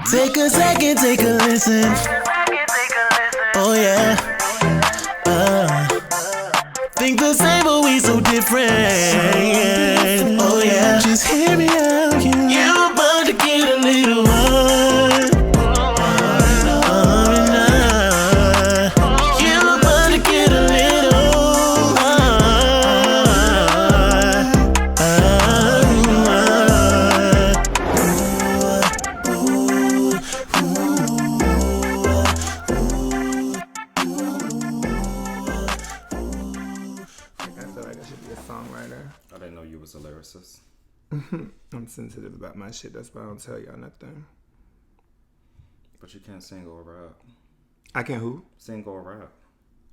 Take a second, take a listen. Oh yeah. Think the same, but we so different. Oh yeah. Just hear me out. You're about to get a little one. You're about to get a little I didn't know you was a lyricist. I'm sensitive about my shit. That's why I don't tell y'all nothing. But you can't sing or rap. I can who? Sing or rap.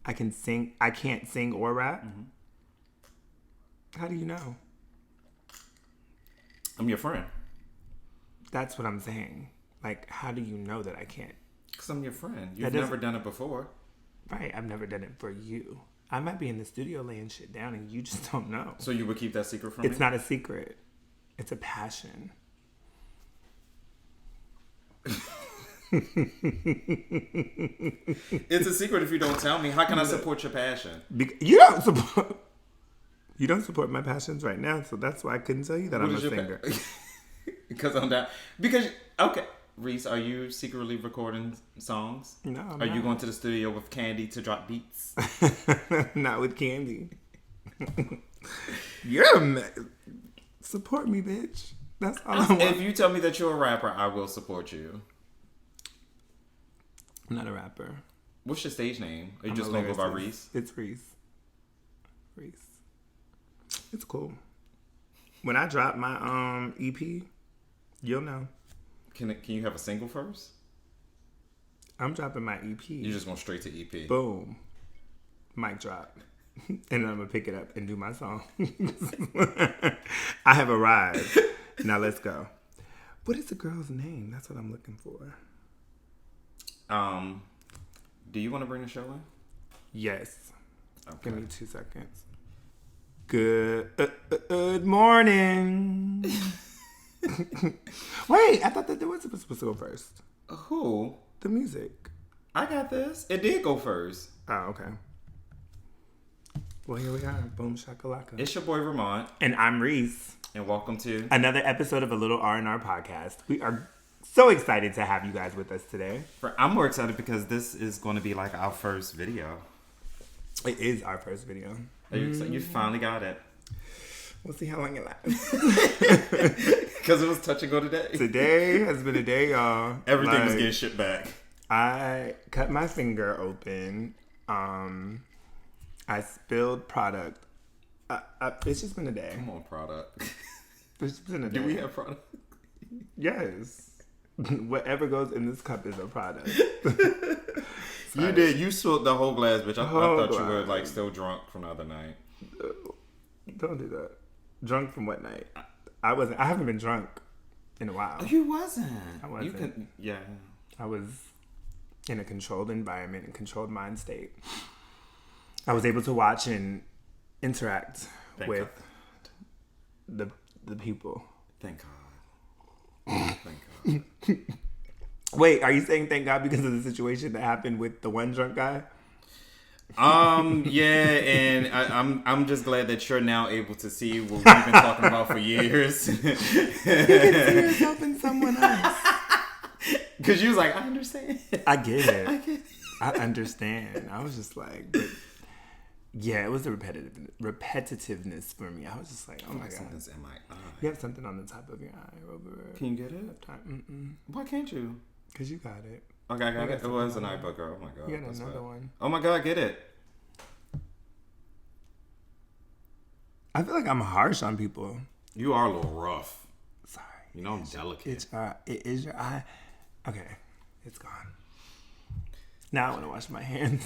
I can sing. I can't sing or rap? Mm-hmm. How do you know? I'm your friend. That's what I'm saying. Like, how do you know that I can't? Because I'm your friend. You've never done it before. Right. I've never done it for you. I might be in the studio laying shit down and you just don't know. So you would keep that secret from me? It's not a secret. It's a passion. It's a secret if you don't tell me. How can I support your passion? You don't support my passions right now, so that's why I couldn't tell you that I'm a singer. Because I'm down. Because, okay. Reese, are you secretly recording songs? No, I'm Are not. you going to the studio with Candy to drop beats? Not with Candy. You're support me, bitch. That's all I want. If you tell me that you're a rapper, I will support you. I'm not a rapper. What's your stage name? Are you I'm just a going to go by lyricist. Reese? It's Reese. Reese. It's cool. When I drop my EP, you'll know. Can you have a single first? I'm dropping my EP. You're just going straight to EP. Boom. Mic drop. And then I'm going to pick it up and do my song. I have arrived. Now let's go. What is the girl's name? That's what I'm looking for. Do you want to bring the show in? Yes. Okay. Give me 2 seconds. Good morning. Wait, I thought that there was supposed to go first. Who? The music. I got this. It did go first. Oh, okay. Well, here we are. Boom shakalaka. It's your boy Ramont. And I'm Reese. And welcome to Another episode of ALilRandRPodcast. We are so excited to have you guys with us today. I'm more excited because this is going to be like our first video. It is our first video. Are you excited? You finally got it. We'll see how long it lasts. Because it was touch and go today. Today has been a day, y'all. Everything was getting shipped back. I cut my finger open. I spilled product. It's just been a day. Come on, product. It's just been a day. Do we have product? Yes. Whatever goes in this cup is a product. You did. You spilled the whole glass, bitch. I thought you were glass. like still drunk from the other night. Don't do that. Drunk from what night? I wasn't. I haven't been drunk in a while. You wasn't. I wasn't. Yeah. I was in a controlled environment and controlled mind state. I was able to watch and interact with the people. Thank God. Thank God. Wait, are you saying thank God because of the situation that happened with the one drunk guy? Yeah, and I'm just glad that you're now able to see what we've been talking about for years. You can see yourself in someone else. Because you was like, I understand. I get it. I understand. I was just like, but yeah, it was the repetitiveness for me. I was just like, oh my God. Something's in my eye. You have something on the top of your eye over. Can you get it? Why can't you? Because you got it. Okay, I got it. It was an eye booger. Oh my God. You got that's another bad. one. Oh my God, get it. I feel like I'm harsh on people. You are a little rough. Sorry. You know I'm delicate. It is your eye. Okay. It's gone. Now I want to wash my hands.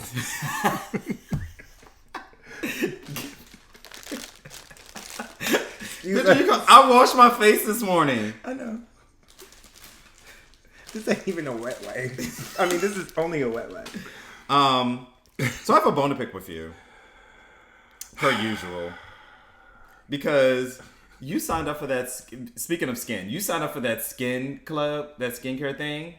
I washed my face this morning. I know. This ain't even a wet wipe. I mean, this is only a wet wipe. So I have a bone to pick with you. Per usual. Because You signed up for that. Speaking of skin, you signed up for that skin club, that skincare thing.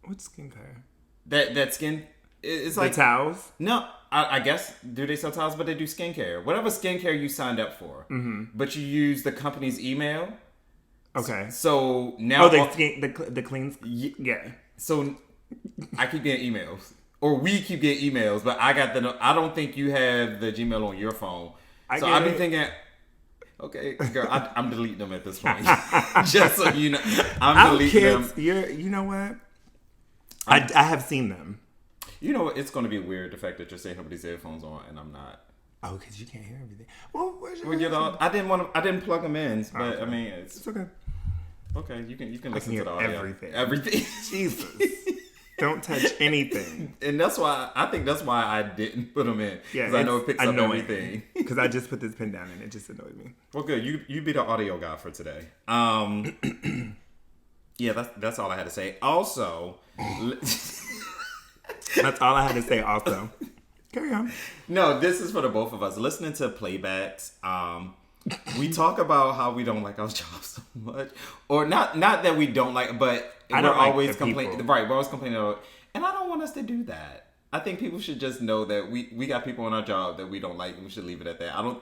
What skincare? That skin. It's like the towels. No, I guess do they sell towels, but they do skincare. Whatever skincare you signed up for, but you use the company's email. Okay. So now, the clean. Yeah. So I keep getting emails, or we keep getting emails, but I got the. I don't think you have the Gmail on your phone. So I've been thinking. Okay, girl, I'm deleting them at this point. Just so you know, I'm deleting them. You know what? I have seen them. You know what? It's going to be weird, the fact that you're saying somebody's headphones on and I'm not. Oh, because you can't hear everything. Well, I didn't plug them in, but okay. I mean, it's okay. Okay, you can listen to the audio. Everything. Jesus. Don't touch anything. And that's why I didn't put them in. Yeah, because I know it picks up everything. Because I just put this pen down and it just annoyed me. Well, good. You be the audio guy for today. Yeah, that's all I had to say. Also, that's all I had to say. Also, carry on. No, this is for the both of us. Listening to playbacks, we talk about how we don't like our jobs so much, or not that we don't like, but we're always complaining. Right, we're always complaining about, and I don't want us to do that. I think people should just know that we got people on our job that we don't like, and we should leave it at that. I don't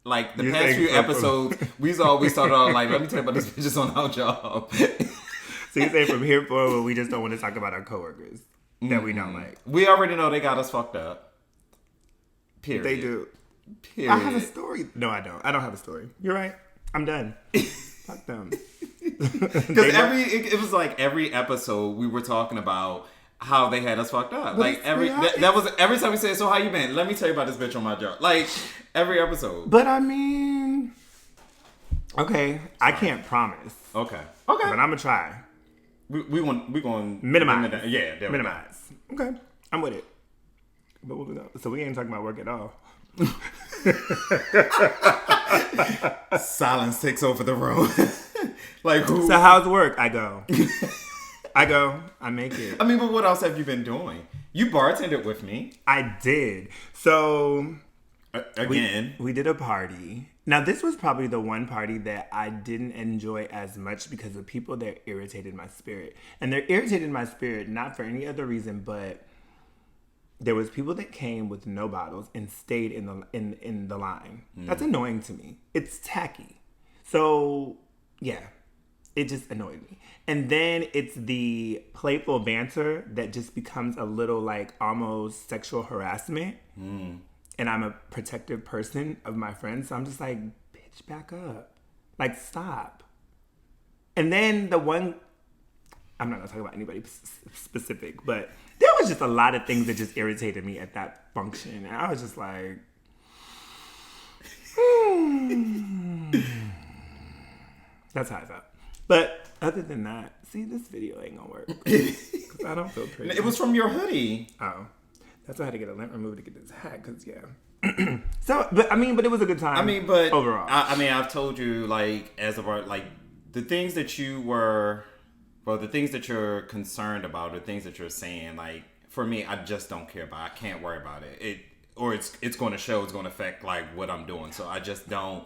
like the past few episodes. We've always started out like, let me tell you about these bitches on our job. So you say from here forward, we just don't want to talk about our coworkers that we don't like. We already know they got us fucked up. Period. They do. Period. I have a story. No, I don't. I don't have a story. You're right. I'm done. Fuck them. Because it was like every episode we were talking about how they had us fucked up. Like every time we say, so how you been? Let me tell you about this bitch on my job. Like every episode. But I mean, okay, I can't promise. Okay. But I'm gonna try. We going to minimize. Yeah, minimize. Okay, I'm with it. But so we ain't talking about work at all. Silence takes over the room. Like who? So how's work? I go. I make it. I mean, but what else have you been doing? You bartended with me. I did. So again, we did a party. Now this was probably the one party that I didn't enjoy as much because the people there irritated my spirit, and they're irritated my spirit not for any other reason, but there was people that came with no bottles and stayed in the line. That's annoying to me. It's tacky. So yeah, it just annoyed me. And then it's the playful banter that just becomes a little like almost sexual harassment. And I'm a protective person of my friends, so I'm just like, bitch, back up. Like, stop. And then I'm not gonna talk about anybody specific, but there was just a lot of things that just irritated me at that function. And I was just like, That's how I felt. But other than that, see, this video ain't gonna work. Because I don't feel pretty. It was from your hoodie. Oh. That's why I had to get a lint remover to get this hat, because, yeah. So, but it was a good time. But overall. I've told you, like, as of art, like, the things that the things that you're concerned about, or things that you're saying, like, for me, I just don't care about. I can't worry about it. It's going to show. It's going to affect, like, what I'm doing. So I just don't.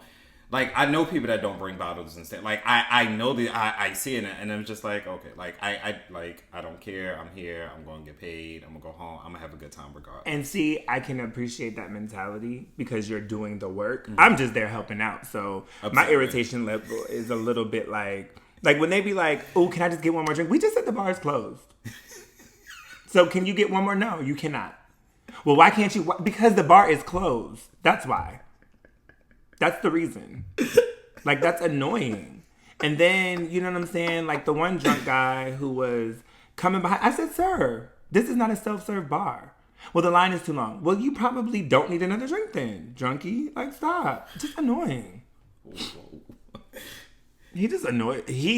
Like, I know people that don't bring bottles and stuff. Like, I know that I see it, and I'm just like, okay, like, I don't care. I'm here. I'm going to get paid. I'm going to go home. I'm going to have a good time regardless. And see, I can appreciate that mentality because you're doing the work. Mm-hmm. I'm just there helping out. So my irritation level is a little bit like when they be like, oh, can I just get one more drink? We just said the bar is closed. So can you get one more? No, you cannot. Well, why can't you? Because the bar is closed. That's why. That's the reason. Like, that's annoying. And then, you know what I'm saying? Like, the one drunk guy who was coming behind, I said, sir, this is not a self-serve bar. Well, the line is too long. Well, you probably don't need another drink then, drunkie. Like, stop. Just annoying. He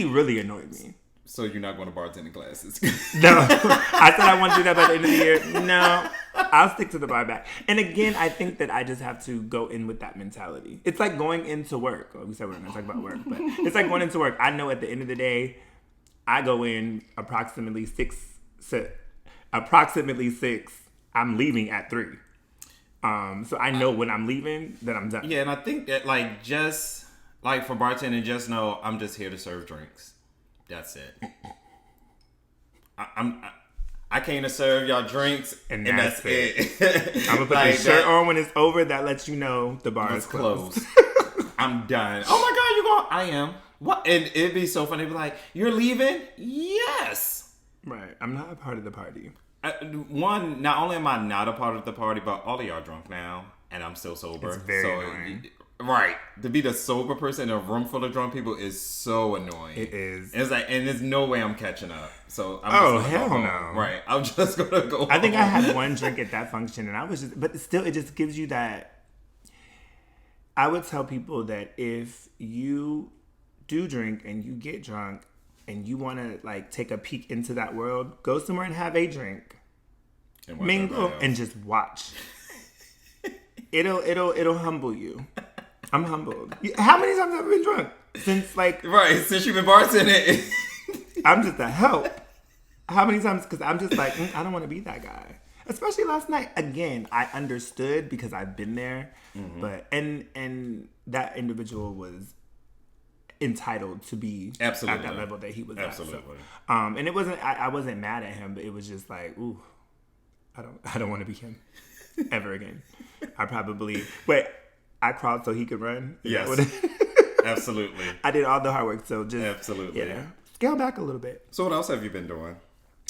really annoyed me. So you're not going to bartending classes? No. I said I want to do that by the end of the year. No. I'll stick to the bar back. And again, I think that I just have to go in with that mentality. It's like going into work. Well, we said we're going to talk about work, but it's like going into work. I know at the end of the day, I go in approximately 6. I'm leaving at 3. So I know when I'm leaving that I'm done. Yeah, and I think that, like, just Like for bartending, just know I'm just here to serve drinks. That's it. I came to serve y'all drinks, and that's it. I'm gonna put the shirt on when it's over. That lets you know the bar is closed. I'm done. Oh my God, you going? I am. What? And it'd be so funny. It'd be like, you're leaving? Yes. Right. I'm not a part of the party. One, not only am I not a part of the party, but all of y'all drunk now, and I'm still sober. It's very annoying. Right. To be the sober person in a room full of drunk people is so annoying. It is. It's like, and there's no way I'm catching up. So I'm just hell go home. no. Right. I'm just gonna go. I think I had one drink at that function, and I was just, but still, it just gives you that. I would tell people that if you do drink and you get drunk and you want to like take a peek into that world, go somewhere and have a drink, and mingle, and just watch. It'll humble you. I'm humbled. How many times have I been drunk? Since you've been bartending. I'm just a help. How many times? Because I'm just like, I don't want to be that guy. Especially last night. Again, I understood because I've been there. Mm-hmm. But and that individual was entitled to be absolutely at that level that he was absolutely. At. So, and it wasn't. I wasn't mad at him, but it was just like, ooh, I don't want to be him ever again. I probably I crawled so he could run. Yes. Absolutely. I did all the hard work, so just absolutely. Scale back a little bit. So what else have you been doing?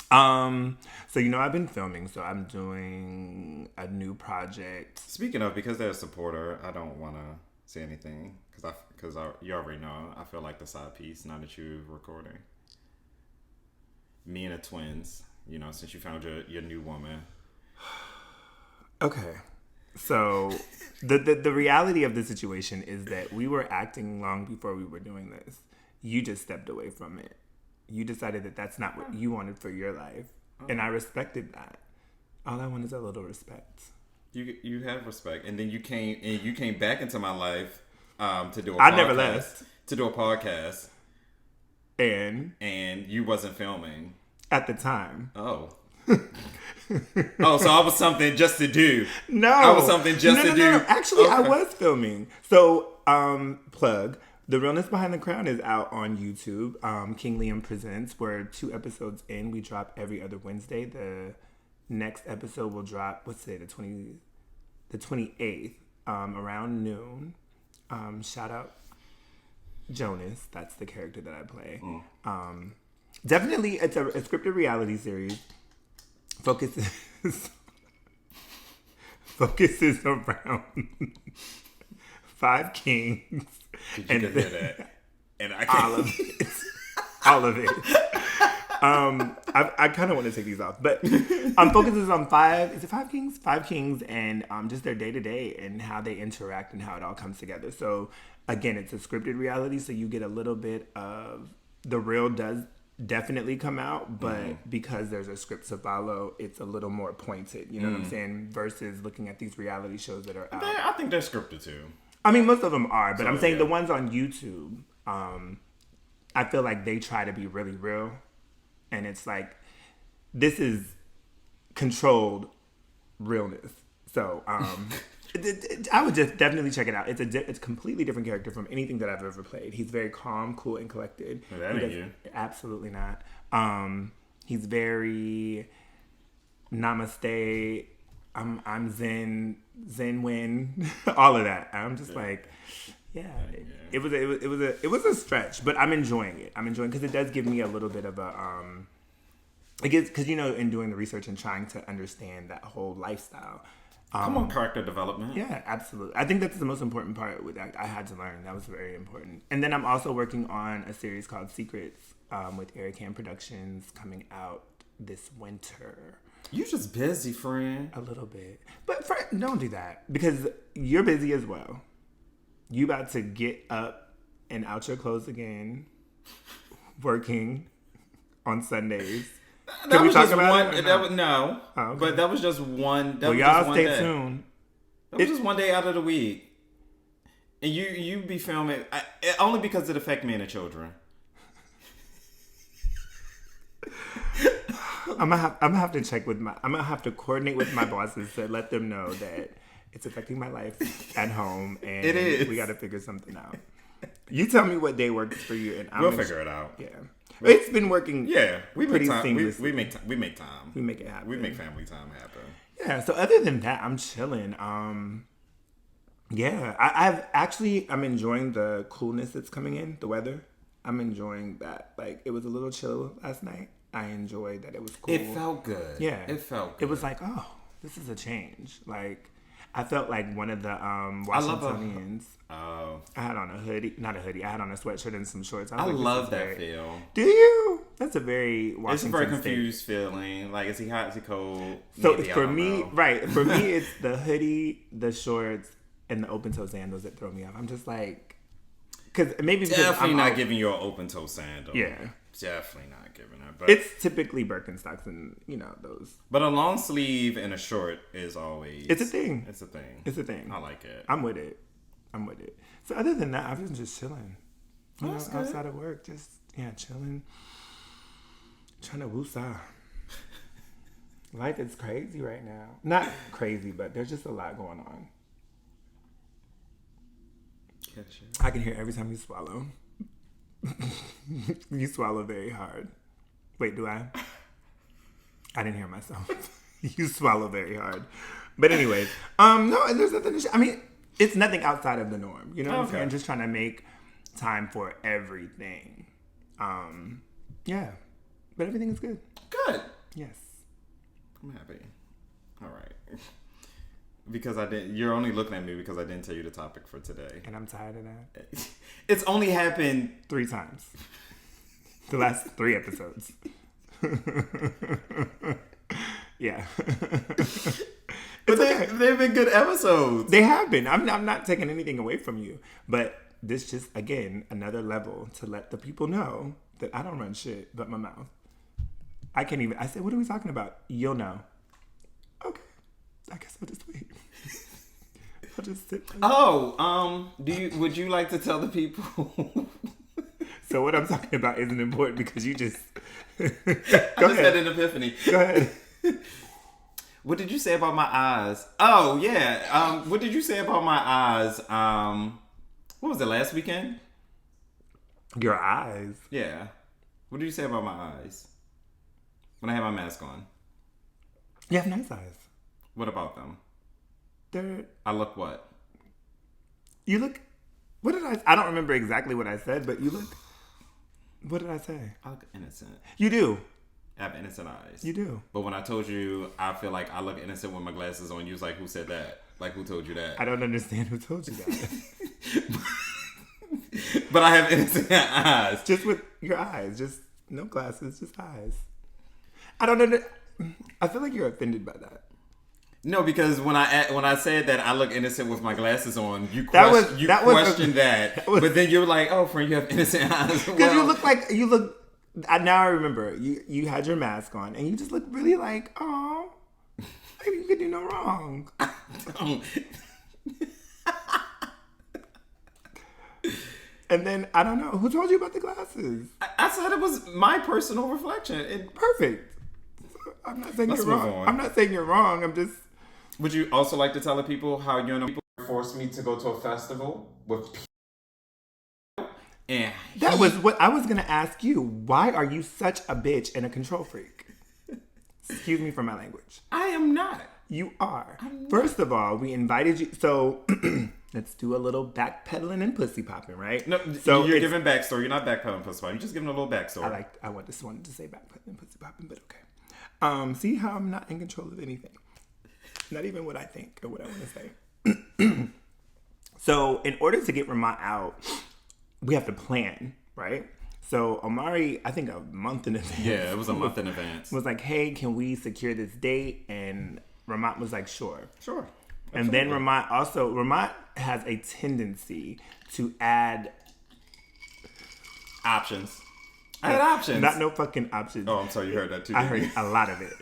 So I've been filming, so I'm doing a new project. Speaking of, because they're a supporter, I don't want to say anything because you already know. I feel like the side piece now that you're recording. Me and the twins, since you found your new woman. Okay. So the reality of the situation is that we were acting long before we were doing this. You just stepped away from it. You decided that that's not what you wanted for your life. And I respected that. All I want is a little respect. You have respect. And then you came back into my life to do a podcast. I never left. To do a podcast. And you wasn't filming. At the time. Oh. So I was something just to do. No. I was something just to do. No. Actually, okay. I was filming. So, plug. The Realness Behind the Crown is out on YouTube. King Liam Presents. We're 2 episodes in. We drop every other Wednesday. The next episode will drop, what's today? The 28th, around noon. Shout out Jonas. That's the character that I play. Definitely, it's a scripted reality series. Focuses around 5 kings. You can hear that. And I can't. All of it. I kind of want to take these off, but focuses on 5. Is it 5 kings? 5 kings, and just their day to day and how they interact and how it all comes together. So again, it's a scripted reality, so you get a little bit of the real does definitely come out, but because there's a script to follow, it's a little more pointed. You know what I'm saying? Versus looking at these reality shows that are out. I think they're scripted too. I mean, most of them are, but I'm saying the ones on YouTube, I feel like they try to be really real. And it's like, this is controlled realness. So, I would just definitely check it out. It's a completely different character from anything that I've ever played. He's very calm, cool, and collected. Well, that ain't you. Absolutely not. He's very namaste. I'm zen win, all of that. I'm just like, it was a stretch, but I'm enjoying it. Because it does give me a little bit of a because in doing the research and trying to understand that whole lifestyle. Come on, character development. Yeah, absolutely. I think that's the most important part that I had to learn. That was very important. And then I'm also working on a series called Secrets with Eric Ham Productions coming out this winter. You just busy, friend. A little bit. But don't do that. Because you're busy as well. You about to get up and out your clothes again. Working on Sundays. Can we talk about it? No. Oh, okay. But that was just one. That well, was y'all just one stay day. tuned. That was just one day out of the week. And you be filming. Only because it affect me and the children. I'm gonna have to check I'm gonna have to coordinate with my bosses to let them know that it's affecting my life at home, and it is. We got to figure something out. You tell me what day works for you, and we'll figure it out. Yeah, it's been working. Yeah, we make time. Seamlessly. We make time. We make time. We make it happen. We make family time happen. Yeah. So other than that, I'm chilling. Yeah, I'm enjoying the coolness that's coming in. The weather, I'm enjoying that. Like, it was a little chill last night. I enjoyed that it was cool. It felt good. Yeah, it felt good. It was like, oh, this is a change. Like, I felt like one of the Washingtonians. Oh. I had on a hoodie, not a hoodie. I had on a sweatshirt and some shorts. I love that feel. Do you? That's a very Washington It's a very confused feeling. Like, is he hot? Is he cold? So Maybe, for me, right? For me, it's the hoodie, the shorts, and the open toe sandals that throw me off. I'm just like, because definitely I'm not giving you an open toe sandal. Yeah, definitely not giving her. But it's typically Birkenstocks and those. But a long sleeve and a short is always. It's a thing. It's a thing. It's a thing. I like it. I'm with it. So other than that, I've been just chilling. Outside of work, just chilling. Trying to woosah. Life is crazy right now. Not crazy, but there's just a lot going on. I can hear every time you swallow. You swallow very hard. Wait, do I? I didn't hear myself. You swallow very hard. But anyways, no, there's nothing it's nothing outside of the norm. You know what I'm saying? Just trying to make time for everything. Yeah. But everything is good. Good. Yes. I'm happy. All right. Because you're only looking at me because I didn't tell you the topic for today. And I'm tired of that. It's only happened 3 times. The last 3 episodes. Yeah. But they've been good episodes. They have been. I'm not taking anything away from you. But this just, again, another level to let the people know that I don't run shit but my mouth. I can't even. I said, what are we talking about? You'll know. Okay. I guess I'll just wait. I'll just sit. Would you like to tell the people? So what I'm talking about isn't important because you just. I just had an epiphany. Go ahead. What did you say about my eyes? Oh yeah. What did you say about my eyes? What was it, last weekend? Your eyes. Yeah. What did you say about my eyes? When I had my mask on. You have nice eyes. What about them? They're... I look what? You look... What did I don't remember exactly what I said, but you look... What did I say? I look innocent. You do. I have innocent eyes. You do. But when I told you I feel like I look innocent with my glasses on, you was like, who said that? Like, who told you that? I don't understand who told you that. But I have innocent eyes. Just with your eyes. Just no glasses, just eyes. I don't know. I feel like you're offended by that. No, because when I said that I look innocent with my glasses on, you questioned that. But then you're like, "Oh, friend, you have innocent eyes." Because you look. Now I remember you had your mask on, and you just look really like, oh, maybe you could do no wrong. And then I don't know who told you about the glasses. I said it was my personal reflection. Perfect. I'm not saying you're wrong. I'm not saying you're wrong. I'm just. Would you also like to tell the people how people forced me to go to a festival with people? And that was what I was gonna ask you. Why are you such a bitch and a control freak? Excuse me for my language. I am not. You are. First of all, we invited you. So let's do a little backpedaling and pussy popping, right? No, so you're giving backstory. You're not backpedaling pussy popping. You're just giving a little backstory. I wanted to say backpedaling and pussy popping, but okay. See how I'm not in control of anything. Not even what I think or what I want to say. So in order to get Ramont out, we have to plan, right? So Omari, I think a month in advance. Yeah, it was a month in advance. Was like, hey, can we secure this date? And Ramont was like, sure. Sure. Absolutely. And then Ramont has a tendency to add options. I had options. Not no fucking options. Oh, I'm sorry, you heard that too. I heard a lot of it.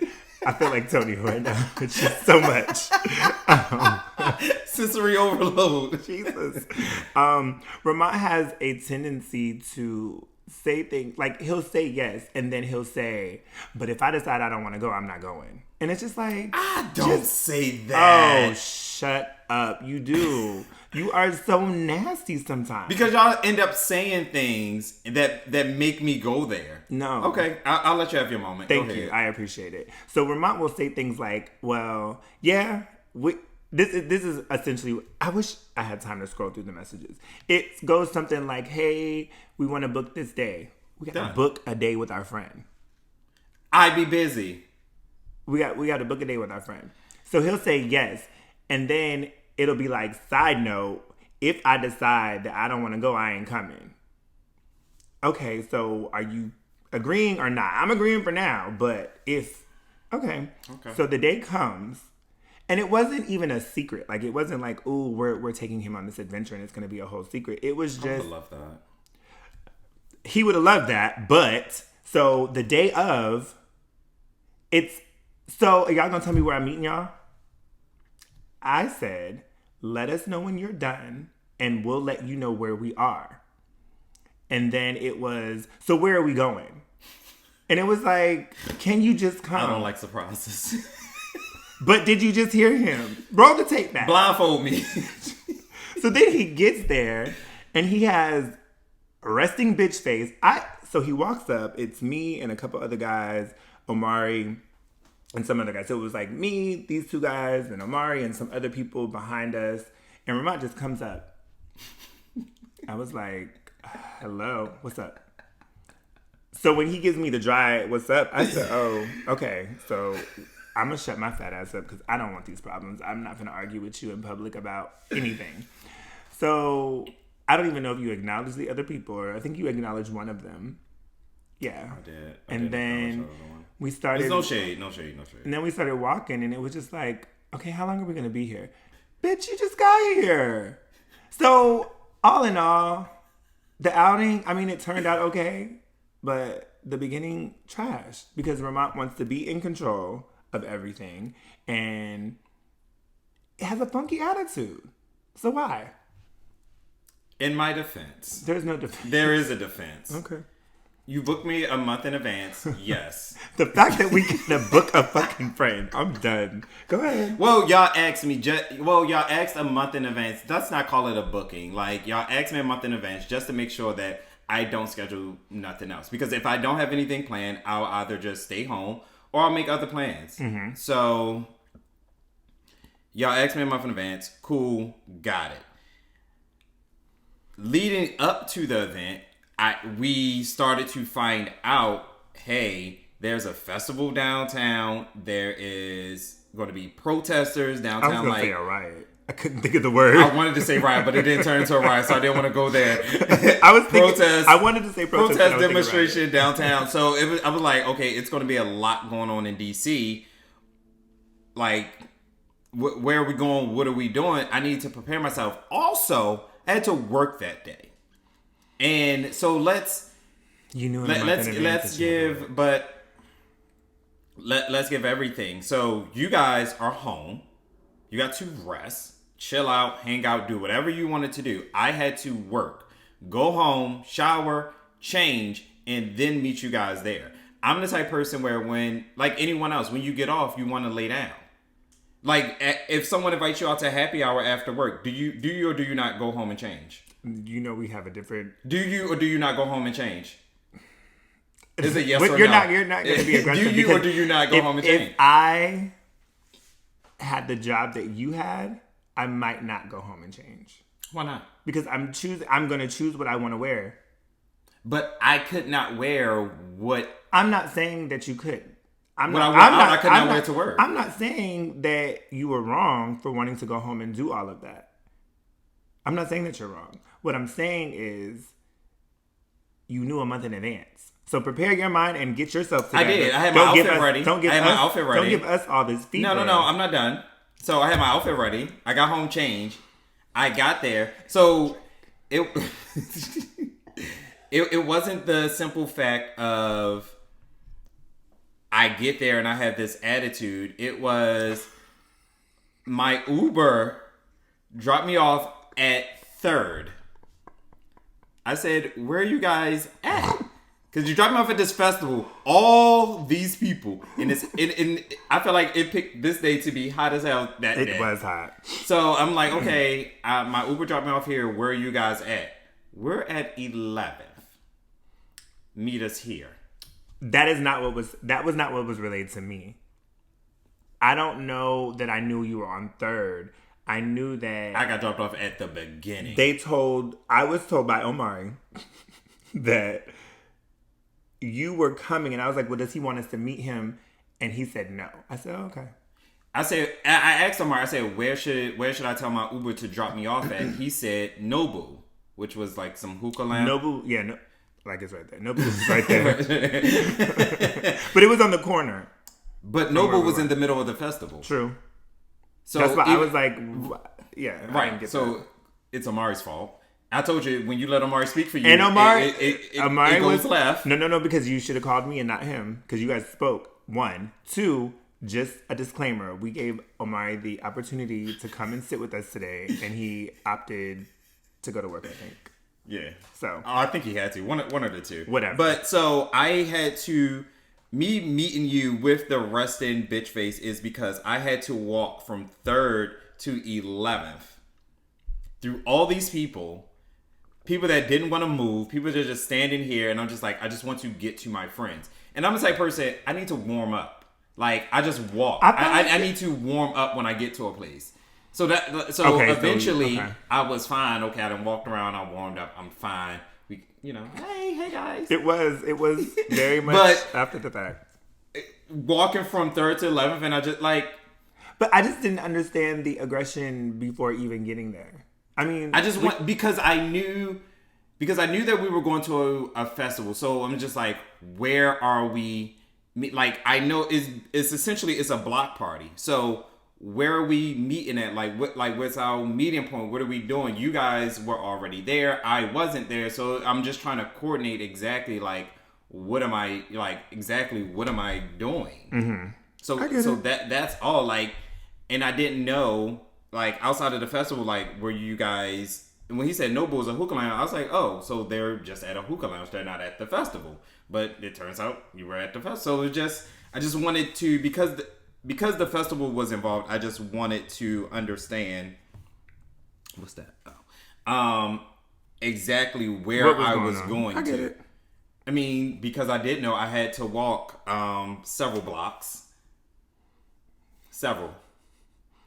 I feel like Tony right now. It's just so much. Sensory overload. Jesus. Ramont has a tendency to say things like he'll say yes and then he'll say, but if I decide I don't want to go, I'm not going. And it's just like, don't say that. Oh, shut up. You do. You are so nasty sometimes. Because y'all end up saying things that make me go there. No. Okay, I'll let you have your moment. Thank you. I appreciate it. So Ramont will say things like, well, yeah, this is essentially, I wish I had time to scroll through the messages. It goes something like, hey, we want to book this day. We got to book a day with our friend. I'd be busy. We got to book a day with our friend. So he'll say yes. And then it'll be like, side note, if I decide that I don't want to go, I ain't coming. Okay, so are you agreeing or not? I'm agreeing for now, but if... Okay. So the day comes, and it wasn't even a secret. Like, it wasn't like, ooh, we're taking him on this adventure and it's going to be a whole secret. It was just... I would love that. He would have loved that, but... So the day of, it's... So, are y'all gonna tell me where I'm meeting y'all? I said, let us know when you're done, and we'll let you know where we are. And then it was, so where are we going? And it was like, can you just come? I don't like surprises. But did you just hear him? Roll the tape back. Blindfold me. So then he gets there, and he has a resting bitch face. So he walks up, it's me and a couple other guys, Omari, and some other guys. So it was like me, these two guys, and Omari, and some other people behind us. And Ramont just comes up. I was like, hello, what's up? So when he gives me the dry, what's up? I said, oh, okay. So I'm going to shut my fat ass up because I don't want these problems. I'm not going to argue with you in public about anything. So I don't even know if you acknowledge the other people, or I think you acknowledged one of them. Yeah. I did. And then we started... There's no shade. And then we started walking, and it was just like, okay, how long are we going to be here? Bitch, you just got here. So, all in all, the outing, I mean, it turned out okay, but the beginning, trash. Because Ramont wants to be in control of everything, and it has a funky attitude. So why? In my defense. There's no defense. There is a defense. Okay. You booked me a month in advance, yes. The fact that we can book a fucking friend, I'm done. Go ahead. Well, y'all asked a month in advance. Let's not call it a booking. Like, y'all asked me a month in advance just to make sure that I don't schedule nothing else. Because if I don't have anything planned, I'll either just stay home or I'll make other plans. Mm-hmm. So, y'all asked me a month in advance. Cool, got it. Leading up to the event, we started to find out, hey, there's a festival downtown. There is going to be protesters downtown. I was going to say a riot. I couldn't think of the word. I wanted to say riot, but it didn't turn into a riot, so I didn't want to go there. I wanted to say protest demonstration downtown. So I was like, okay, it's going to be a lot going on in DC. Like, where are we going? What are we doing? I need to prepare myself. Also, I had to work that day. And so let's give everything. So you guys are home. You got to rest, chill out, hang out, do whatever you wanted to do. I had to work, go home, shower, change, and then meet you guys there. I'm the type of person where when, like anyone else, when you get off, you want to lay down. Like if someone invites you out to happy hour after work, do you or do you not go home and change? You know we have a different... Do you or do you not go home and change? Is it yes or you're no? You're not going to be aggressive. Do you or do you not go home and change? If I had the job that you had, I might not go home and change. Why not? Because I'm going to choose what I want to wear. But I could not wear what... I'm not saying that you could. I could not wear to work. I'm not saying that you were wrong for wanting to go home and do all of that. I'm not saying that you're wrong. What I'm saying is you knew a month in advance. So prepare your mind and get yourself together. I did. I had my outfit ready. Don't give us all this feedback. No. I'm not done. So I had my outfit ready. I got home changed. I got there. So it it wasn't the simple fact of I get there and I have this attitude. It was my Uber dropped me off at 3rd. I said, where are you guys at? Because you dropped me off at this festival, all these people, and I feel like it picked this day to be hot as hell that day. It was hot. So I'm like, okay, my Uber dropped me off here. Where are you guys at? We're at 11th. Meet us here. That was not what was relayed to me. I don't know that I knew you were on 3rd. I knew that I got dropped off at the beginning. I was told by Omari that you were coming, and I was like, well, does he want us to meet him? And he said no. I said, oh, okay. I asked Omar, I said, where should I tell my Uber to drop me off at? He said Nobu, which was like some hookah lounge. Nobu, yeah, no, like it's right there. Nobu is right there. But it was on the corner. But Nobu was in the middle of the festival. True. So that's why I was like, yeah. Right. So it's Omari's fault. I told you, when you let Omari speak for you, and Omari it goes left. No, because you should have called me and not him, because you guys spoke. 1, 2, just a disclaimer. We gave Omari the opportunity to come and sit with us today, and he opted to go to work, I think. Yeah. So. I think he had to. One of the two. Whatever. But so I had to, me meeting you with the resting bitch face is because I had to walk from 3rd to 11th through all these people that didn't want to move, people that are just standing here, and I'm just like, I just want to get to my friends. And I'm the type of person, I need to warm up. Like, I just walk. I need to warm up when I get to a place. So eventually, I was fine. Okay, I done walked around, I warmed up, I'm fine. We, hey guys. It was very much after the fact. Walking from 3rd to 11th, and I just like. But I just didn't understand the aggression before even getting there. I mean, because I knew that we were going to a festival. So I'm just like, where are we? Like, I know it's essentially it's a block party. So where are we meeting at? What's our meeting point? What are we doing? You guys were already there. I wasn't there. So I'm just trying to coordinate exactly what am I doing? Mm-hmm. So that's all. Like, and I didn't know. Like, outside of the festival, like, were you guys... And when he said Noble was a hookah lounge, I was like, oh, so they're just at a hookah lounge. They're not at the festival. But it turns out you were at the festival. So it was just... I just wanted to... Because the festival was involved, I just wanted to understand... What's that? Oh. Exactly where I was going to. I get it. I mean, because I did know I had to walk several blocks. Several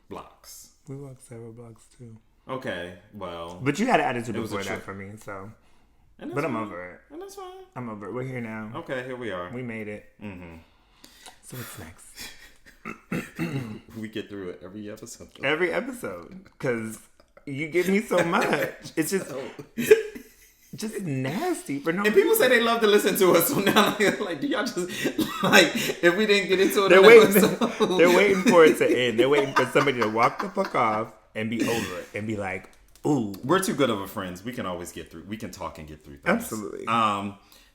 blocks. We walked several blocks too. Okay, well. But you had an attitude before that for me, so. But I'm over it. And that's fine. I'm over it. We're here now. Okay, here we are. We made it. Mm-hmm. So what's next? We get through it every episode. Every episode. Because you give me so much. It's just nasty for no reason. And people say they love to listen to us, so now like, do y'all just if we didn't get into it, they're waiting for it to end. They're waiting for somebody to walk the fuck off and be over it and be like, ooh. We're too good of a friends. We can always get through. We can talk and get through things. Absolutely.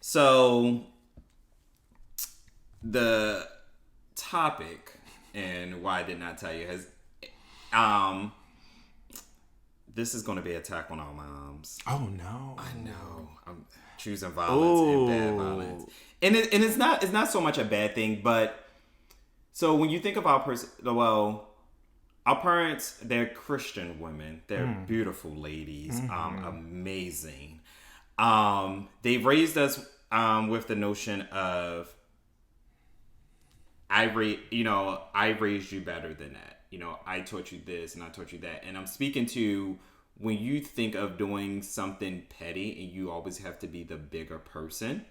So the topic and why I did not tell you has this is going to be an attack on our moms. Oh no! I know. I'm choosing violence and bad violence, and it's not so much a bad thing, but so when you think of our parents, they're Christian women. They're beautiful ladies, amazing. They've raised us with the notion of I raised you better than that. I taught you this and I taught you that. And I'm speaking to when you think of doing something petty and you always have to be the bigger person.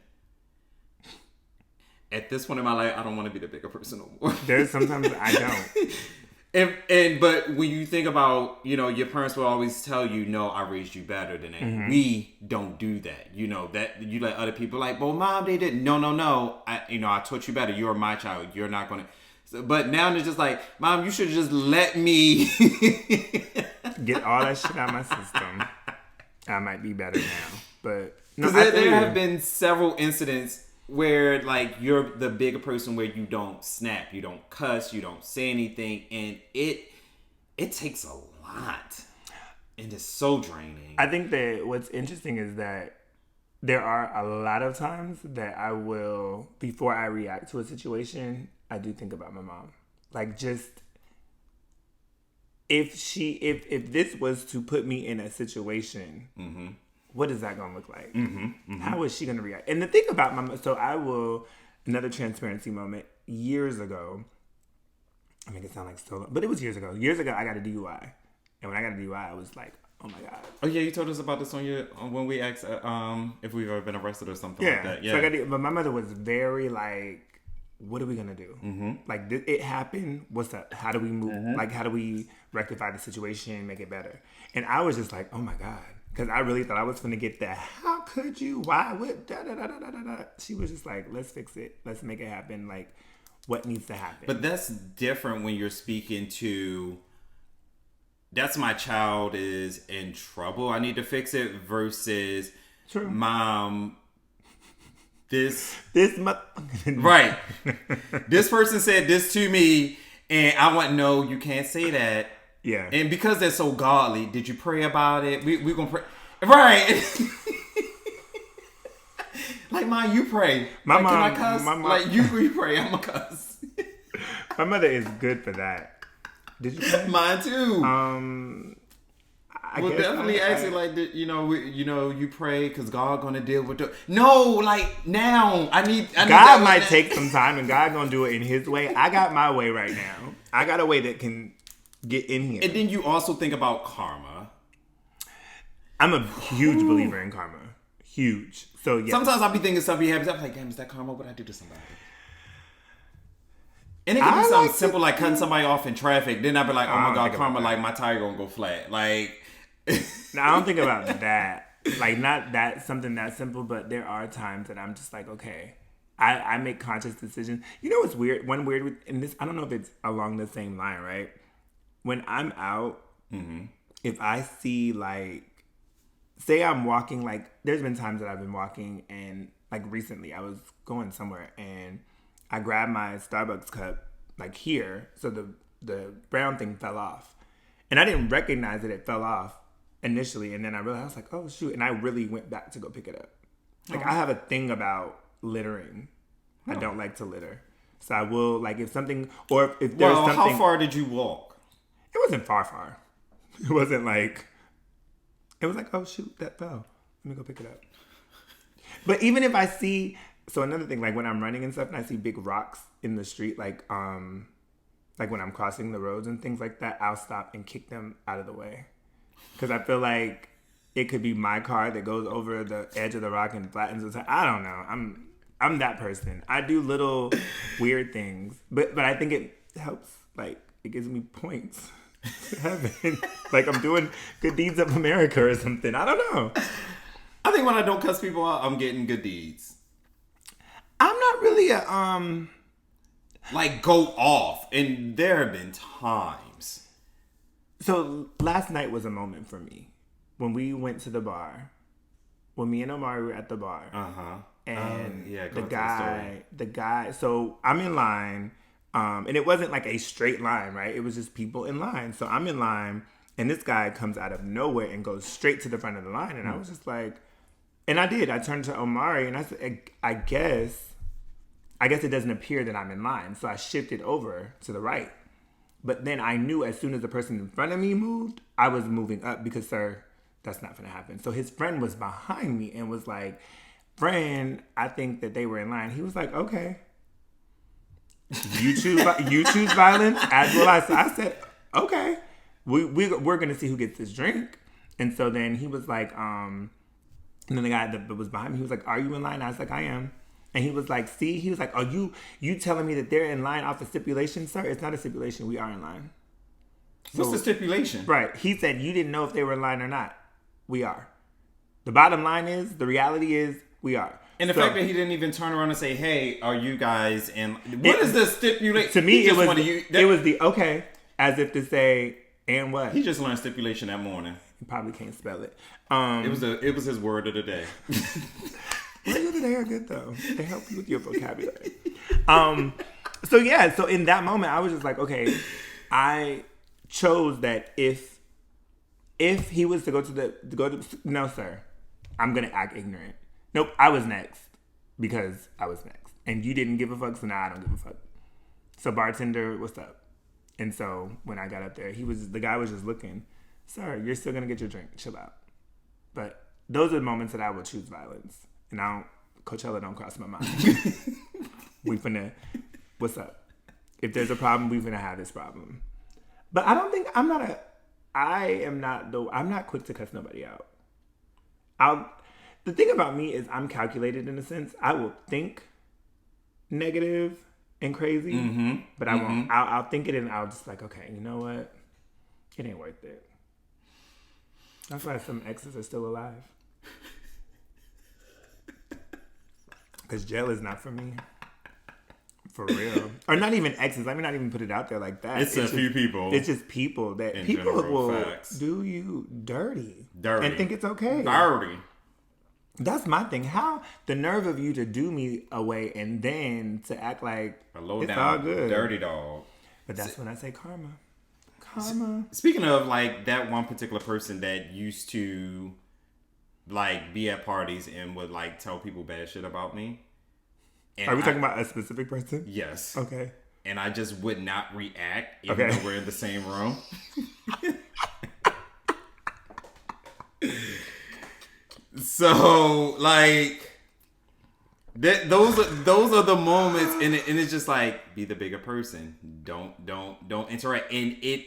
At this point in my life, I don't want to be the bigger person no more. There's sometimes I don't. But when you think about, your parents will always tell you, no, I raised you better than that. Mm-hmm. We don't do that. That you let other people like, well, mom, they didn't. No. I taught you better. You're my child. You're not going to. But now they're just like, Mom, you should just let me get all that shit out of my system. I might be better now, but no, there have been several incidents where like you're the bigger person, where you don't snap, you don't cuss, you don't say anything, and it takes a lot, and it's so draining. I think that what's interesting is that there are a lot of times that I will, before I react to a situation, I do think about my mom. Like, just if this was to put me in a situation, what is that gonna look like? How is she gonna react? And the thing about my mom, so I will, another transparency moment. Years ago, I make it sound like so long, but it was years ago. Years ago, I got a DUI, and when I got a DUI, I was like, oh my God. Oh yeah, you told us about this on when we asked if we've ever been arrested or something like that. Yeah. So but my mother was very like, what are we gonna do? Like, it happened. What's up? How do we move? Like, how do we rectify the situation, make it better? And I was just like, oh my God. Because I really thought I was going to get that. How could you? Why would? Da, da, da, da, da, da. She was just like, let's fix it. Let's make it happen. Like, what needs to happen? But that's different when you're speaking to, that's my child is in trouble. I need to fix it versus, True. Mom, right. This person said this to me, and I want, no, you can't say that. Yeah. And because they're so godly, did you pray about it? We're going to pray. Right. Like, Mom, you pray. My like, mom, can I cuss? my mom, like, you pray, I'm a cuss. My mother is good for that. Did you pray? Mine too. I well, guess definitely actually like, you pray because God gonna deal with the. No, like now I need God might take some time, and God gonna do it in His way. I got my way right now. I got a way that can get in here. And then you also think about karma. I'm a huge believer in karma. Huge. So yeah. Sometimes I'll be thinking something happens. I'm like, damn, is that karma? What I do to somebody? And it can be something simple like cutting somebody off in traffic. Then I'll be like, oh my God, karma, like my tire gonna go flat. Like, now, I don't think about that. Like, not that something that simple, but there are times that I'm just like, okay, I make conscious decisions. You know what's weird? One weird with, and this, I don't know if it's along the same line, right? When I'm out, if I see like, say I'm walking, like, there's been times that I've been walking and like recently I was going somewhere and I grabbed my Starbucks cup like here. So the brown thing fell off and I didn't recognize that it fell off initially. And then I realized, I was like, oh shoot. And I really went back to go pick it up. Like I have a thing about littering. I don't like to litter. So I will, like, if something, or if there's something. How far did you walk? It wasn't far. It wasn't like, it was like, oh shoot, that fell. Let me go pick it up. But even if I see, so another thing, like when I'm running and stuff and I see big rocks in the street, like when I'm crossing the roads and things like that, I'll stop and kick them out of the way. Because I feel like it could be my car that goes over the edge of the rock and flattens it. I don't know. I'm that person. I do little weird things. But I think it helps, like, it gives me points. Heaven. Like I'm doing good deeds of America or something. I don't know. I think when I don't cuss people out, I'm getting good deeds. I'm not really a like go off, and there have been times. So last night was a moment for me when we went to the bar. When me and Omari were at the bar. And the guy. So I'm in line. And it wasn't like a straight line, right? It was just people in line. So I'm in line, and this guy comes out of nowhere and goes straight to the front of the line. And I was just like, and I did. I turned to Omari, and I said, I guess it doesn't appear that I'm in line. So I shifted over to the right. But then I knew as soon as the person in front of me moved, I was moving up because, sir, that's not going to happen. So his friend was behind me and was like, friend, I think that they were in line. He was like, okay. You choose violence as well. I said, okay, we're gonna see who gets this drink. And so then he was like, and then the guy that was behind me, he was like, are you in line? I was like, I am. And he was like, see, he was like, are you telling me that they're in line off a stipulation, sir? It's not a stipulation. We are in line. What's the stipulation? Right. He said you didn't know if they were in line or not. We are. The bottom line is, the reality is, we are. And the fact that he didn't even turn around and say, hey, are you guys in... What is the stipulation? To me, it was the okay, as if to say, and what? He just learned stipulation that morning. He probably can't spell it. It was his word of the day. Words of the day are good, though. They help you with your vocabulary. So in that moment, I was just like, okay, I chose that if he was to go to no, sir, I'm going to act ignorant. Nope, I was next because I was next. And you didn't give a fuck, so now I don't give a fuck. So bartender, what's up? And so when I got up there, the guy was just looking, sir, you're still gonna get your drink. Chill out. But those are the moments that I will choose violence. And Coachella don't cross my mind. We finna, what's up? If there's a problem, we finna have this problem. But I don't think, I'm not quick to cuss nobody out. The thing about me is I'm calculated in a sense. I will think negative and crazy, but I won't. I'll think it and I'll just like, okay, you know what? It ain't worth it. That's why some exes are still alive. Because jail is not for me. For real. Or not even exes. Let me not even put it out there like that. It's a few people. It's just people that people will do you dirty. And think it's okay. Dirty. That's my thing. How the nerve of you to do me away and then to act like it's all good. Dirty dog. But that's when I say karma. Karma. Speaking of like that one particular person that used to like be at parties and would like tell people bad shit about me. And are we talking about a specific person? Yes. Okay. And I just would not react even though we're in the same room. So like those are the moments, and it's just like, be the bigger person. Don't interact, and it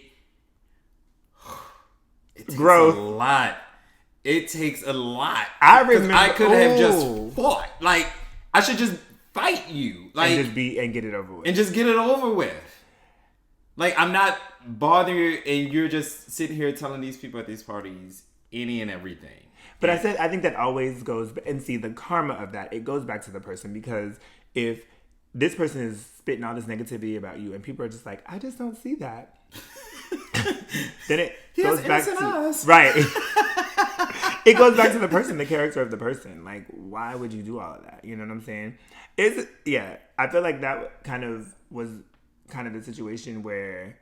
takes growth. A lot. It takes a lot. I remember I could have just fought. Like I should just fight you. Like and get it over with. And just get it over with. Like I'm not bothering, and you're just sitting here telling these people at these parties any and everything. But I think that always goes, and see the karma of that, it goes back to the person, because if this person is spitting all this negativity about you and people are just like, I just don't see that. Then it goes back to, eyes. Right. It goes back to the person, the character of the person. Like, why would you do all of that? You know what I'm saying? I feel like that kind of was kind of the situation where,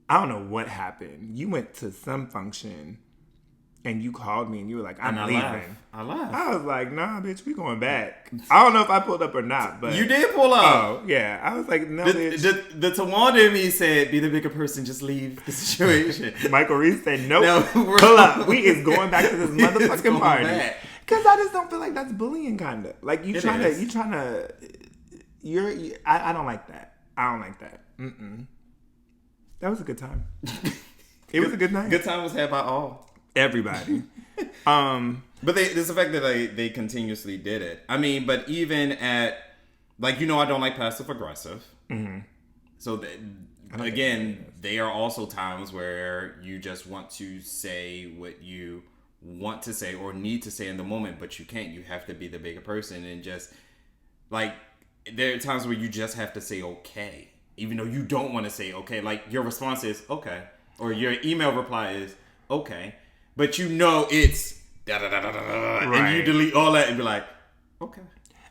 I don't know what happened. You went to some function and you called me and you were like, I'm leaving. I laughed. I was like, nah, bitch, we going back. I don't know if I pulled up or not, but you did pull up. Oh, yeah. I was like, no, bitch. The Tawanda in me said, be the bigger person, just leave the situation. Michael Reese said, nope, no, pull up. We is going back to this motherfucking party. Because I just don't feel like that's bullying, kind of. Like, I don't like that. I don't like that. Mm-mm. That was a good time. It was a good night. Good time was had by all. Everybody. But there's the fact that they continuously did it. I mean, but even at, like, I don't like passive aggressive. Mm-hmm. So again, there are also times where you just want to say what you want to say or need to say in the moment, but you can't. You have to be the bigger person, and just like, there are times where you just have to say okay, even though you don't want to say okay. Like, your response is okay, or your email reply is okay. But it's da-da-da-da-da-da, right. And you delete all that and be like, okay.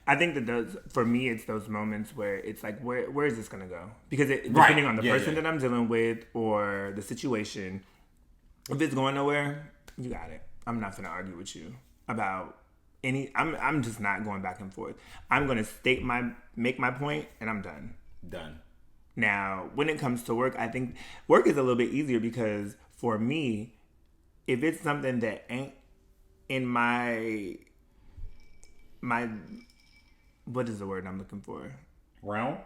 I think that for me, it's those moments where it's like, where is this going to go? Because depending on the person that I'm dealing with or the situation, if it's going nowhere, you got it. I'm not going to argue with you about I'm just not going back and forth. I'm going to make my point, and I'm done. Done. Now, when it comes to work, I think work is a little bit easier because for me, if it's something that ain't in my what is the word I'm looking for? Realm?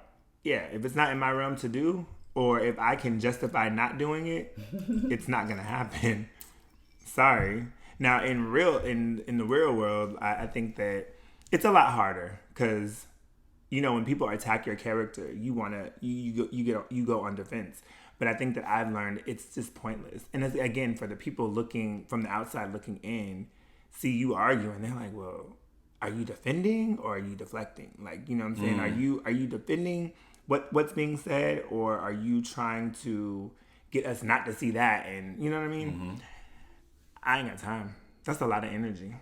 Yeah, if it's not in my realm to do, or if I can justify not doing it, it's not gonna happen. Sorry. Now, in the real world, I think that it's a lot harder because, when people attack your character, you go on defense. But I think that I've learned it's just pointless. And again, for the people looking from the outside looking in, see you arguing, they're like, well, are you defending or are you deflecting? Like, you know what I'm saying? Are you defending what's being said, or are you trying to get us not to see that? And you know what I mean? Mm-hmm. I ain't got time. That's a lot of energy. And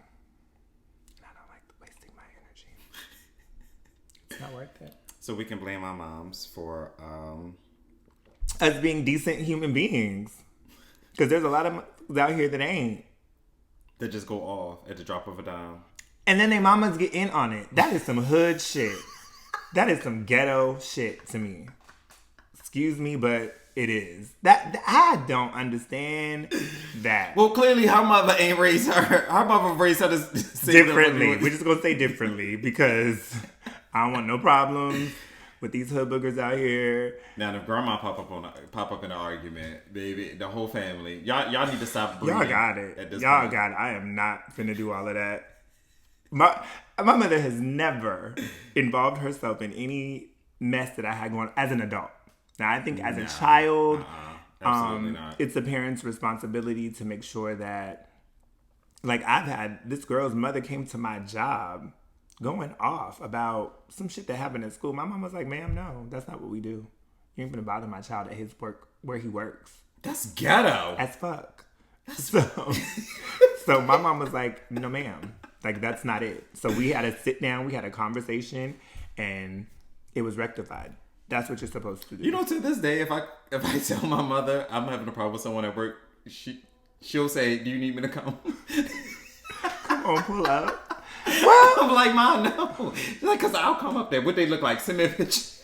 I don't like wasting my energy. It's not worth it. So we can blame our moms for us being decent human beings, because there's a lot of out here that ain't. That just go off at the drop of a dime. And then their mamas get in on it. That is some hood shit. That is some ghetto shit to me. Excuse me, but it is. That I don't understand that. Well, clearly her mother ain't raised her. Her mother raised her Differently. We're just going to say differently because I don't want no problems with these hood boogers out here. Now, if grandma pop up in an argument, baby, the whole family, y'all need to stop breeding. Y'all got it. At this Y'all point. got it. I am not finna do all of that. My mother has never involved herself in any mess that I had going as an adult. Now, I think as a child, absolutely not. It's a parent's responsibility to make sure that, like, I've had this girl's mother came to my job going off about some shit that happened at school. My mom was like, ma'am, no, that's not what we do. You ain't gonna bother my child at his work where he works. That's ghetto. As fuck. So my mom was like, no, ma'am. Like, that's not it. So we had to sit down, we had a conversation, and it was rectified. That's what you're supposed to do. You know, to this day, if I tell my mother I'm having a problem with someone at work, she'll say, "Do you need me to come?" Come on, pull up. Well, I'm like, "Mom, no." She's like, "Cause I'll come up there. What they look like? Send me a picture."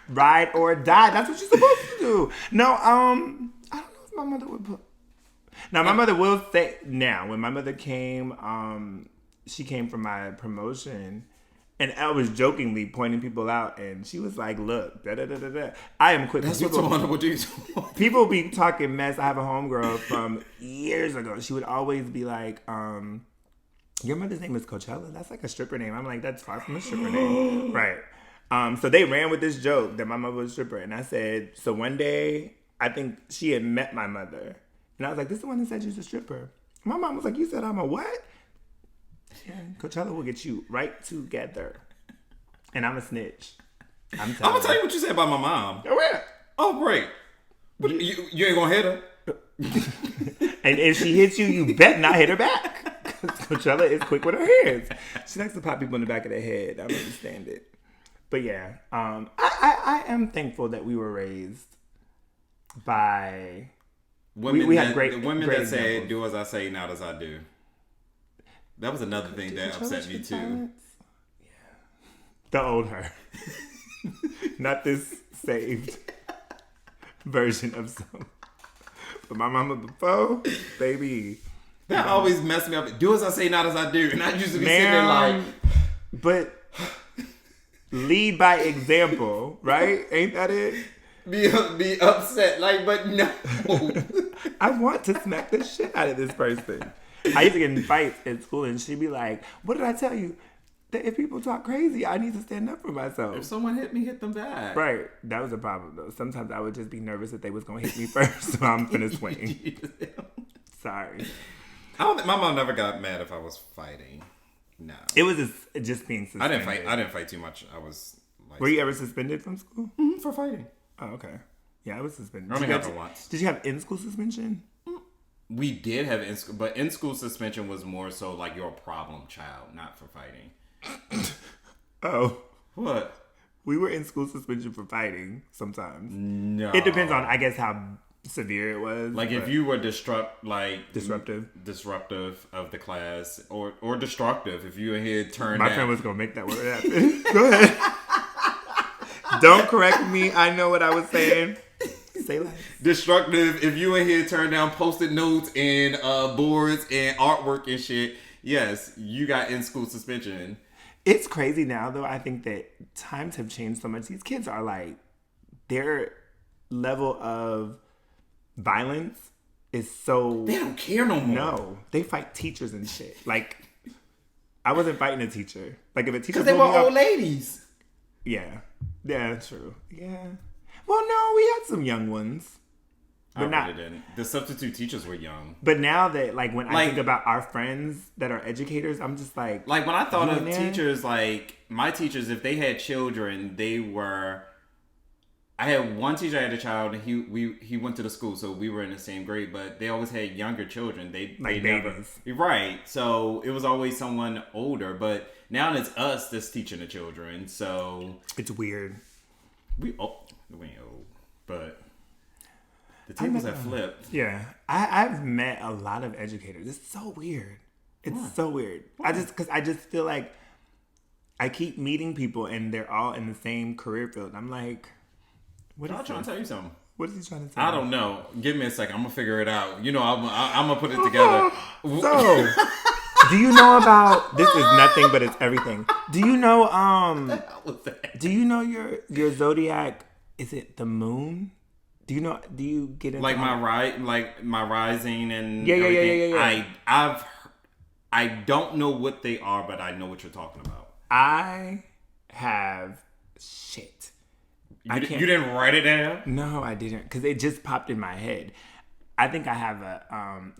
Ride or die. That's what you're supposed to do. No, I don't know if my mother would put. Now, my mother will say. Now, when my mother came, she came for my promotion. And I was jokingly pointing people out, and she was like, "Look, da da da da da." I am quick. That's what Tawana would do. People be talking mess. I have a homegirl from years ago. She would always be like, "Your mother's name is Coachella. That's like a stripper name." I'm like, "That's far from a stripper name, right?" So they ran with this joke that my mother was a stripper, and I said, "So one day, I think she had met my mother, and I was like, this is the one that said she's a stripper." My mom was like, "You said I'm a what?" Yeah, Coachella will get you right together. And I'm a snitch. I'm gonna tell you what you said about my mom. Oh, yeah. Oh, great. You ain't gonna hit her. And if she hits you, you bet not hit her back. Because Coachella is quick with her hands. She likes to pop people in the back of the head. I don't understand it. But yeah, I am thankful that we were raised by women. We had great women great that say, examples. "Do as I say, not as I do." That was another thing that upset me too. Yeah. The old her. Not this saved version of some. But my mama before, baby. That always messed me up. Do as I say, not as I do. And I used to be sitting there like... But lead by example, right? Ain't that it? Be upset. Like, but no. I want to smack the shit out of this person. I used to get in fights at school, and she'd be like, "What did I tell you? That if people talk crazy, I need to stand up for myself." If someone hit me, hit them back. Right. That was a problem, though. Sometimes I would just be nervous that they was going to hit me first, so I'm finna swing. Sorry. My mom never got mad if I was fighting. No. It was just being suspended. I didn't fight too much. I was like... Were you ever suspended from school? Mm-hmm, for fighting. Oh, okay. Yeah, I was suspended. I only happened once. Did you have in-school suspension? We did have but in-school suspension was more so like you're a problem child, not for fighting. Oh. What? We were in school suspension for fighting sometimes. No. It depends on, I guess, how severe it was. Like if you were disruptive of the class or destructive, if you were here turned My down. friend was going to make that word happen. Go ahead. Don't correct me. I know what I was saying. Say less. Destructive, if you in here turn down post-it notes and boards and artwork and shit, yes, you got in-school suspension. It's crazy now, though. I think that times have changed so much. These kids are like, their level of violence is so... They don't care no more. No. They fight teachers and shit. Like, I wasn't fighting a teacher. Like, if a teacher... Because they were old ladies. Yeah. Yeah, true. Yeah. Well, no, we had some young ones. But I really didn't. The substitute teachers were young. But now that, like, when I think about our friends that are educators, I'm just like... Like, when I thought of teachers, like, my teachers, if they had children, they were... I had one teacher, I had a child, and he went to the school, so we were in the same grade, but they always had younger children. They babies. Right. So, it was always someone older, but now it's us that's teaching the children, so... It's weird. We ain't old, but... The tables have flipped. Yeah. I've met a lot of educators. It's so weird. It's so weird. Because I just feel like I keep meeting people and they're all in the same career field. I'm like, what is I'm trying to tell you something. What is he trying to say? I don't know. Give me a second. I'm gonna figure it out. You know, I'm gonna put it together. So, do you know about? This is nothing, but it's everything. Do you know? Do you know your zodiac? Is it the moon? Do you know? Do you get into like my rising and everything? Yeah. I don't know what they are, but I know what you're talking about. I have shit. You didn't write it down? No, I didn't, because it just popped in my head. I think I have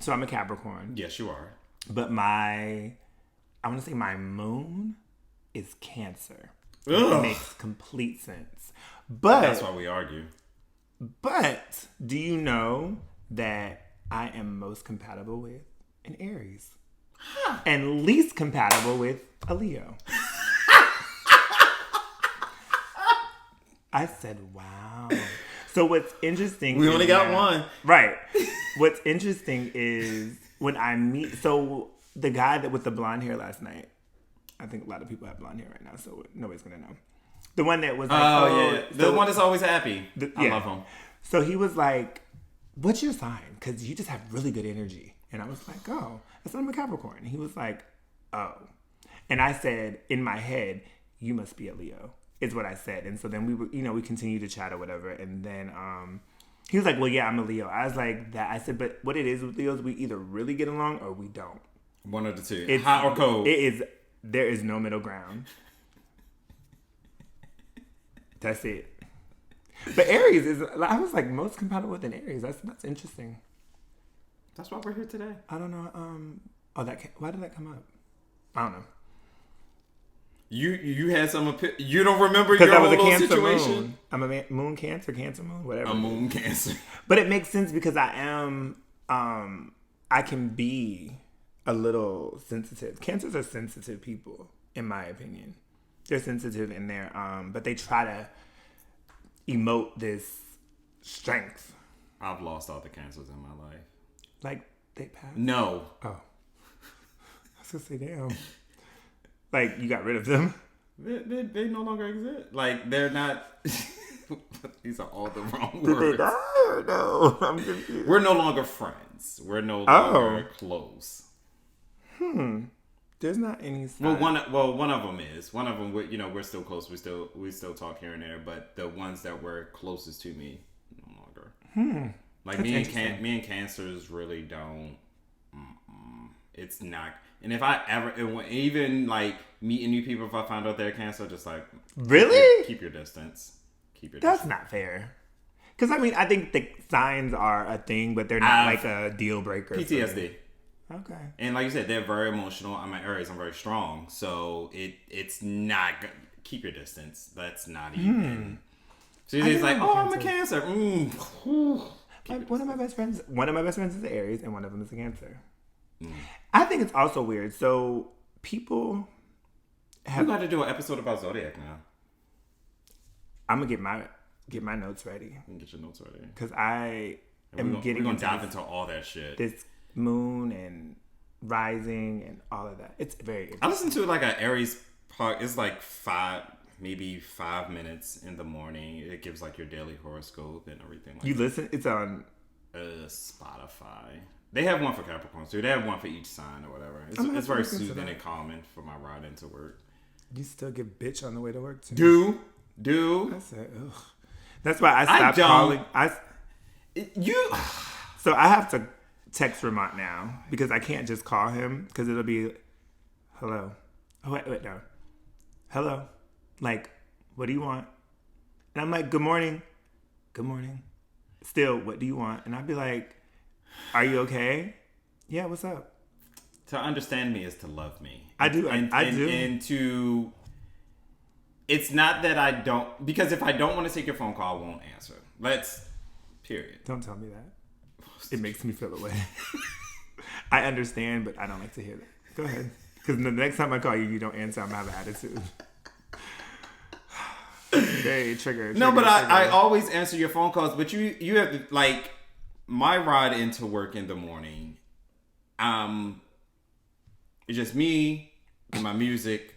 so I'm a Capricorn. Yes, you are. But I want to say my moon is Cancer. Ugh. It makes complete sense. But that's why we argue. But do you know that I am most compatible with an Aries? Huh. And least compatible with a Leo. I said, wow. So what's interesting... We only got one. Right. What's interesting is when I meet... So the guy that with the blonde hair last night, I think a lot of people have blonde hair right now, so nobody's going to know. The one that was like... yeah. The one that's always happy. I love him. So he was like, what's your sign? Because you just have really good energy. And I was like, oh. I said, I'm a Capricorn. And he was like, oh. And I said, in my head, you must be a Leo. Is what I said. And so then we continued to chat or whatever. And then he was like, well, yeah, I'm a Leo. I was like, that. I said, but what it is with Leos, we either really get along or we don't. One of the two. It's hot or cold. There is no middle ground. That's it. But Aries is, I was like, most compatible with an Aries. That's interesting. That's why we're here today. I don't know. Why did that come up? I don't know. You had some you don't remember your whole little Cancer situation? Moon. I'm a moon Cancer moon, whatever. A moon Cancer. But it makes sense because I am, I can be a little sensitive. Cancers are sensitive people, in my opinion. They're sensitive in their, but they try to emote this strength. I've lost all the Cancers in my life. Like, they passed? No. Oh. I was going to say, damn. Like, you got rid of them? They no longer exist. Like, they're not... These are all the wrong words. No, I'm confused. We're no longer friends. We're no longer close. There's not any sign. One of them is. One of them, we're still close. We still talk here and there. But the ones that were closest to me, no longer. Like, me and Cancers really don't... It's not... And if I ever, even like meeting new people, if I found out they're Cancer, just like, really? Keep your distance. That's not fair. Because I mean, I think the signs are a thing, but they're not like a deal breaker. PTSD. Okay. And like you said, they're very emotional. I'm an Aries. I'm very strong. So it's not, keep your distance. That's not even. So it's like, I'm a Cancer. One of my best friends is an Aries and one of them is a Cancer. I think it's also weird. So people have... We got to do an episode about Zodiac now. I'm gonna get my notes ready. You can get your notes ready because we're gonna dive into all that shit. This moon and rising and all of that. It's very interesting. I listen to like an Aries part. It's like 5 minutes in the morning. It gives like your daily horoscope and everything. Like you listen? It's on Spotify. They have one for Capricorn too. They have one for each sign or whatever. It's very soothing and calming for my ride into work. You still get bitch on the way to work too? Do. I said, ugh. That's why I stopped calling. So I have to text Ramont now because I can't just call him because it'll be, hello. Oh, wait, no. Hello. Like, what do you want? And I'm like, good morning. Good morning. Still, what do you want? And I'd be like, are you okay? Yeah, what's up? To understand me is to love me. I do. I do. And to... It's not that I don't... Because if I don't want to take your phone call, I won't answer. Period. Don't tell me that. It makes me feel away. I understand, but I don't like to hear that. Go ahead. Because the next time I call you, you don't answer, I'm going to have an attitude. Very triggered. No, but I always answer your phone calls. But you have to... Like, my ride into work in the morning... It's just me and my music,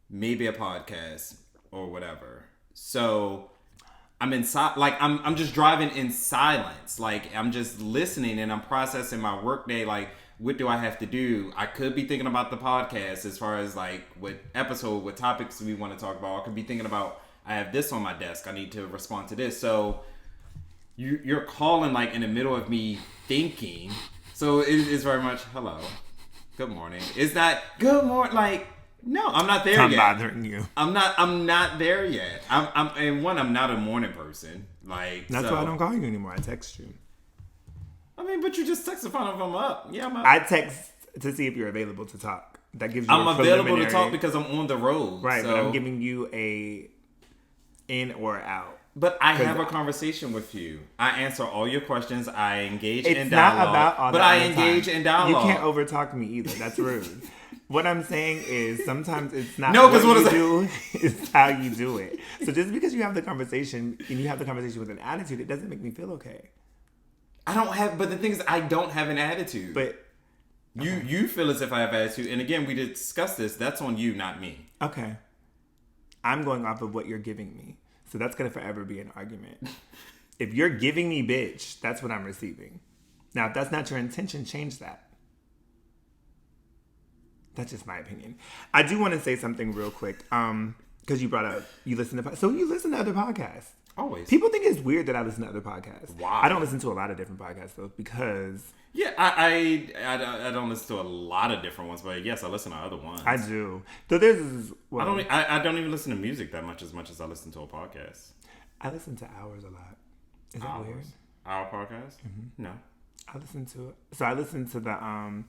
maybe a podcast or whatever. So I'm inside, like I'm just driving in silence. Like I'm just listening and I'm processing my workday. Like, what do I have to do? I could be thinking about the podcast as far as like what episode, what topics we want to talk about. I could be thinking about, I have this on my desk, I need to respond to this. So you're calling like in the middle of me thinking. So it's very much hello, good morning. It's not good morning. Like, no, I'm not there yet. I'm bothering you. I'm not there yet. I'm not a morning person. Like, that's why I don't call you anymore. I text you. I mean, but you just text to find out if I'm up. Yeah, I'm up. I text to see if you're available to talk. That gives you. I'm available to talk because I'm on the road. Right, so. but I'm giving you a in or out. But I have a conversation with you. I answer all your questions. I engage in dialogue. It's not about all that. But I engage in dialogue. You can't overtalk me either. That's rude. What I'm saying is sometimes it's not what you do, it's how you do it. So just because you have the conversation and you have the conversation with an attitude, it doesn't make me feel okay. But the thing is, I don't have an attitude. But you feel as if I have attitude. And again, we discussed this. That's on you, not me. Okay. I'm going off of what you're giving me. So that's going to forever be an argument. If you're giving me bitch, that's what I'm receiving. Now, if that's not your intention, change that. That's just my opinion. I do want to say something real quick. Because you brought up, you listen to other podcasts. Always. People think it's weird that I listen to other podcasts. Wow. I don't listen to a lot of different podcasts though, because I don't listen to a lot of different ones, but yes, I listen to other ones. I do. So there's I don't even listen to music that much as I listen to a podcast. I listen to Hours a lot. Is that weird? Our podcast? Mm-hmm. No. I listen to it. So I listened to the I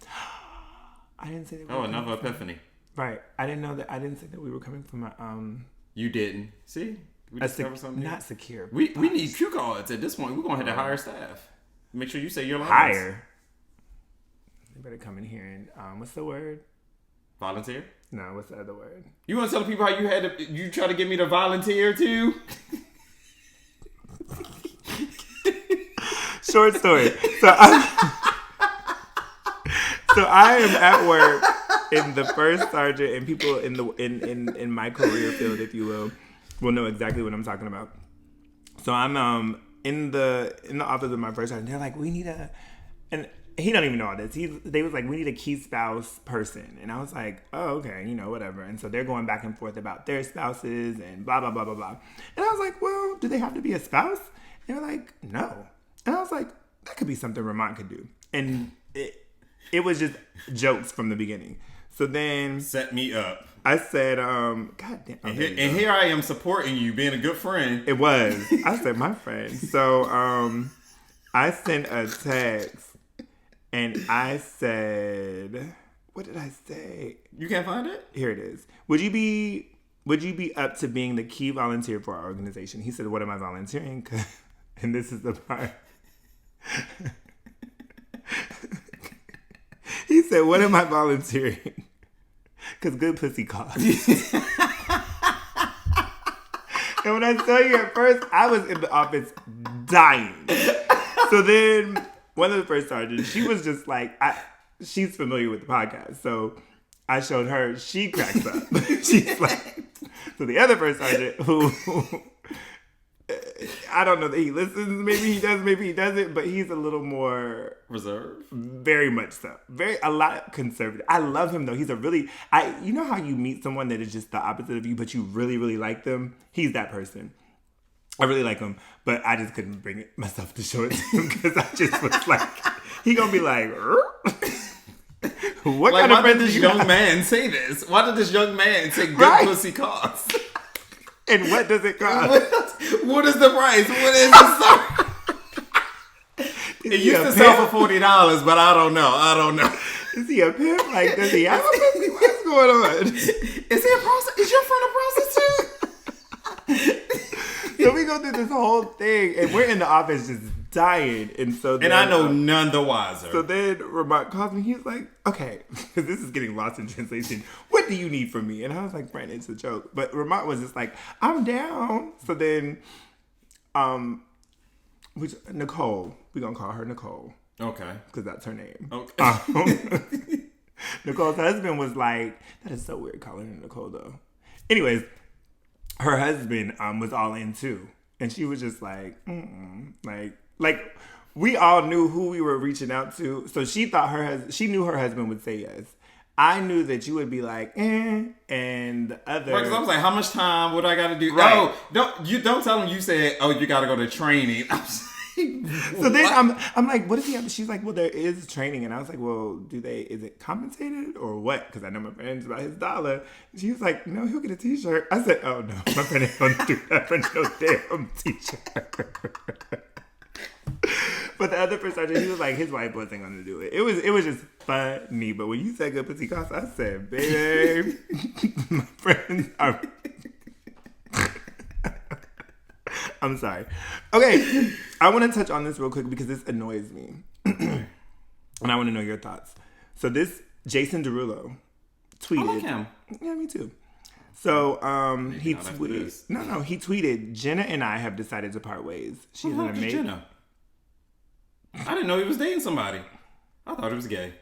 didn't say that. Another epiphany. Right. I didn't know that. I didn't say that we were coming from a You didn't. See? We discovered something. Not secure. We need cue cards at this point. We're going to have to hire staff. Make sure you say your lines. Hire. They better come in here and what's the word? Volunteer? No, what's the other word? You want to tell people how you try to get me to volunteer too? Short story. So I am at work in the first sergeant, and people in my career field, if you will know exactly what I'm talking about. So I'm in the office with my first sergeant. They're like, we need and he don't even know all this. They was like, we need a key spouse person, and I was like, oh, okay, whatever. And so they're going back and forth about their spouses and blah blah blah blah blah. And I was like, well, do they have to be a spouse? And they're like, no. And I was like, that could be something Ramont could do. And it was just jokes from the beginning. So then set me up. I said, God damn. And here I am supporting you, being a good friend. It was. I said, my friend. So I sent a text and I said, what did I say? You can't find it? Here it is. Would you be up to being the key volunteer for our organization? He said, what am I volunteering? And this is the part. He said, what am I volunteering? Because good pussy costs. And when I tell you at first, I was in the office dying. So then one of the first sergeants, she was just like, she's familiar with the podcast. So I showed her, she cracks up. She's like, so the other first sergeant who I don't know that he listens. Maybe he does, maybe he doesn't. But he's a little more reserved. Very much so. A lot conservative. I love him though. He's you know how you meet someone that is just the opposite of you, but you really, really like them? He's that person. I really like him, but I just couldn't bring myself to show it to him because I just was like, he gonna be like, what kind of friend did this young man say this? Why did this young man say good pussy cost? And what does it cost? What is the price? What is the It used to sell for $40, but I don't know. Is he a pimp? Like, does he have a pussy? What's going on? Is he a prostitute? Is your friend a prostitute? So we go through this whole thing, and we're in the office just dying. And so then, I know none the wiser. So then Ramont calls me. He's like, okay, because this is getting lost in translation. What do you need from me? And I was like, Brandon, it's a joke. But Ramont was just like, I'm down. So then, Nicole, we're going to call her Nicole. Okay. Because that's her name. Okay. Nicole's husband was like, that is so weird calling her Nicole though. Anyways, her husband was all in too. And she was just like, like we all knew who we were reaching out to. So she thought she knew her husband would say yes. I knew that you would be like, and the other. Right, because I was like, how much time would I got to do? Right. Oh, don't tell him you said, oh, you got to go to training. I was like, so then I'm like, what does he have? She's like, well, there is training. And I was like, well, is it compensated or what? Because I know my friend's about his dollar. She was like, no, he'll get a t-shirt. I said, oh no, my friend ain't going to do that for no damn t-shirt. But the other person, he was like, his wife wasn't going to do it. It was just funny. But when you said good pussy cost, I said, babe, my friends are... I'm sorry. Okay, I want to touch on this real quick because this annoys me. And I want to know your thoughts. So this Jason Derulo tweeted... I like him. Yeah, me too. So he tweeted... No, he tweeted, Jenna and I have decided to part ways. She's an amazing... Jenna? I didn't know he was dating somebody. I thought he was gay.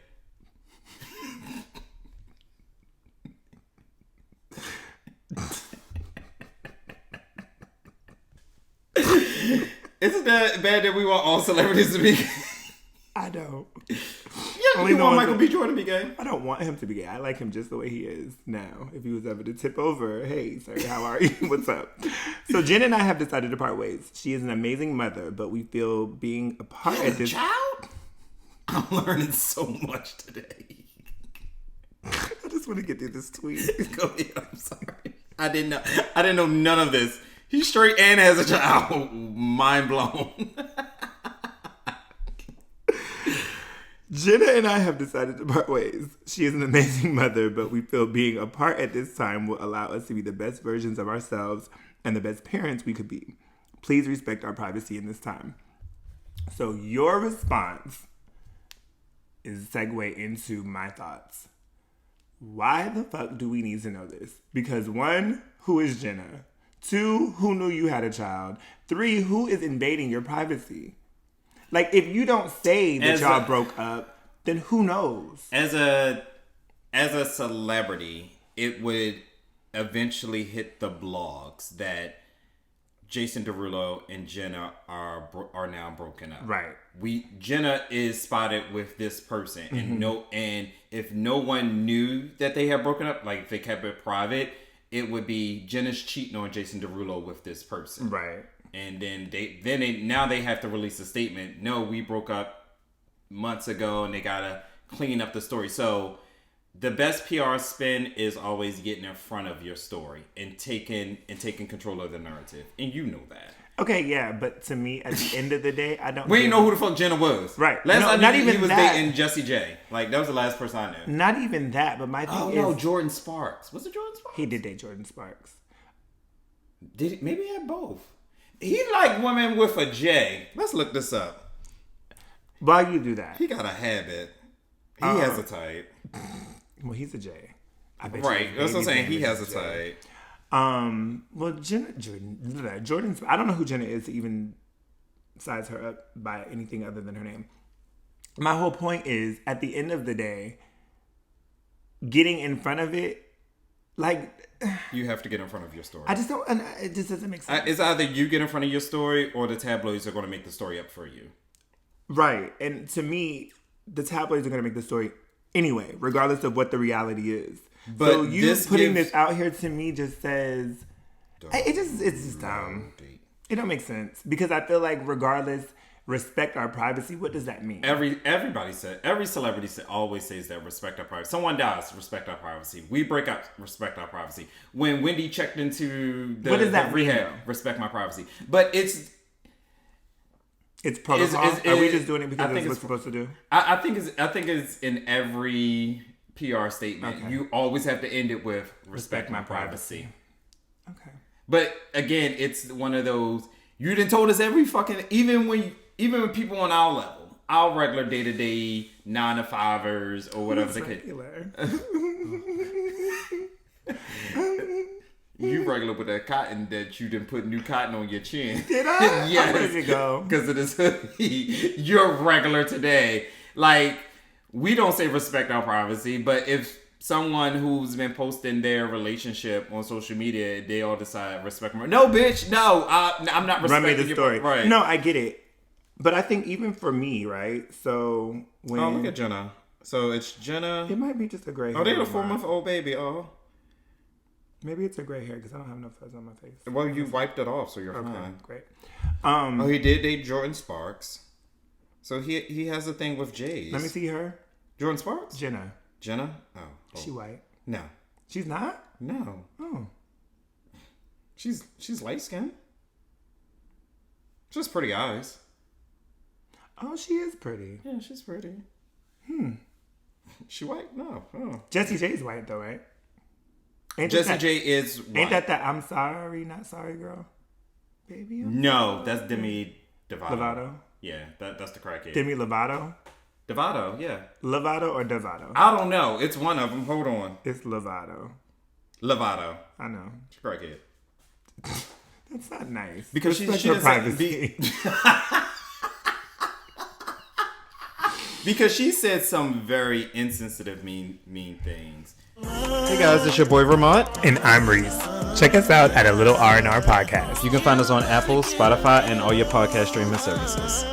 Isn't that bad that we want all celebrities to be gay? I don't. Yeah, you want Michael B. Jordan to be gay? I don't want him to be gay. I like him just the way he is now. If he was ever to tip over, hey, sir, how are you? What's up? So Jen and I have decided to part ways. She is an amazing mother, but we feel being apart at this... child? I'm learning so much today. I just want to get through this tweet. Go ahead, I'm sorry. I didn't know none of this. He's straight and has a child. Mind blown. Jenna and I have decided to part ways. She is an amazing mother, but we feel being apart at this time will allow us to be the best versions of ourselves and the best parents we could be. Please respect our privacy in this time. So your response is a segue into my thoughts. Why the fuck do we need to know this? Because 1, who is Jenna? 2, who knew you had a child? 3, who is invading your privacy? Like, if you don't say that y'all broke up, then who knows? As a celebrity, it would eventually hit the blogs that Jason Derulo and Jenna are now broken up. Right. Jenna is spotted with this person, and if no one knew that they had broken up, like if they kept it private, it would be Jenna's cheating on Jason Derulo with this person. Right. And then now they have to release a statement. No, we broke up months ago, and they gotta clean up the story. So the best PR spin is always getting in front of your story and taking control of the narrative, and you know that. Okay, yeah, but to me, at the end of the day, I don't. We didn't know who the fuck Jenna was. Right. Not even he was dating Jessie J. Like that was the last person I knew. Not even that, but my thing is. Oh no, Jordan Sparks. Was it Jordan Sparks? He did date Jordan Sparks. Did he? Maybe he had both. He liked women with a J. Let's look this up. While you do that, he got a habit. He has a type. Well, he's a J. I bet right. That's what I'm saying. He has a type. Well, Jordan. I don't know who Jenna is to even size her up by anything other than her name. My whole point is, at the end of the day, getting in front of it, like. You have to get in front of your story. I just don't. It just doesn't make sense. It's either you get in front of your story or the tabloids are going to make the story up for you. Right. And to me, the tabloids are going to make the story anyway, regardless of what the reality is. But so you putting this out here to me just says it's just dumb. It don't make sense because I feel like regardless, respect our privacy. What does that mean? Every celebrity always says that respect our privacy. Someone dies, respect our privacy. We break up, respect our privacy. When Wendy checked into the rehab, respect my privacy. But it's protocol. Are we just doing it because it's what's supposed to do? I think it's in every PR statement. Okay. You always have to end it with respect my privacy. Okay. But again, it's one of those you done told us every fucking even when people on our level, our regular day-to-day 9-to-5ers or whatever the case. You regular with that cotton that you done put new cotton on your chin. Did I? Yes. Where did it go? Because of this hoodie. You're regular today. Like, we don't say respect our privacy, but if someone who's been posting their relationship on social media, they all decide respect my... No, bitch, no, I'm not respecting Run me the story. Right. No, I get it. But I think even for me, right? So when... Oh, look at Jenna. So it's Jenna... It might be just a gray hair. Oh, they had a 4-month-old baby. Oh. Maybe it's a gray hair because I don't have no fuzz on my face. Well, you wiped it off, so you're fine. Great. Oh, he did date Jordan Sparks. So he has a thing with Jays. Let me see her. Jordan Sparks? Jenna. Oh. She white? No. She's not? No. Oh. She's light skinned. She has pretty eyes. Oh, she is pretty. Yeah, she's pretty. She white? No. Oh. Jessie J's white though, right? Jessie J is white. Ain't that the I'm sorry, not sorry girl? Baby? No, that's Demi Lovato. Lovato? Yeah, that's the crackhead. Demi Lovato? Lovato, yeah. Lovato or Devato? I don't know. It's one of them. Hold on. It's Lovato. Lovato. I know. She's crackhead. That's not nice. Because she her doesn't privacy. Because she said some very insensitive, mean things. Hey guys, it's your boy Ramont. And I'm Reese. Check us out at ALilRandRPodcast. You can find us on Apple, Spotify, and all your podcast streaming services.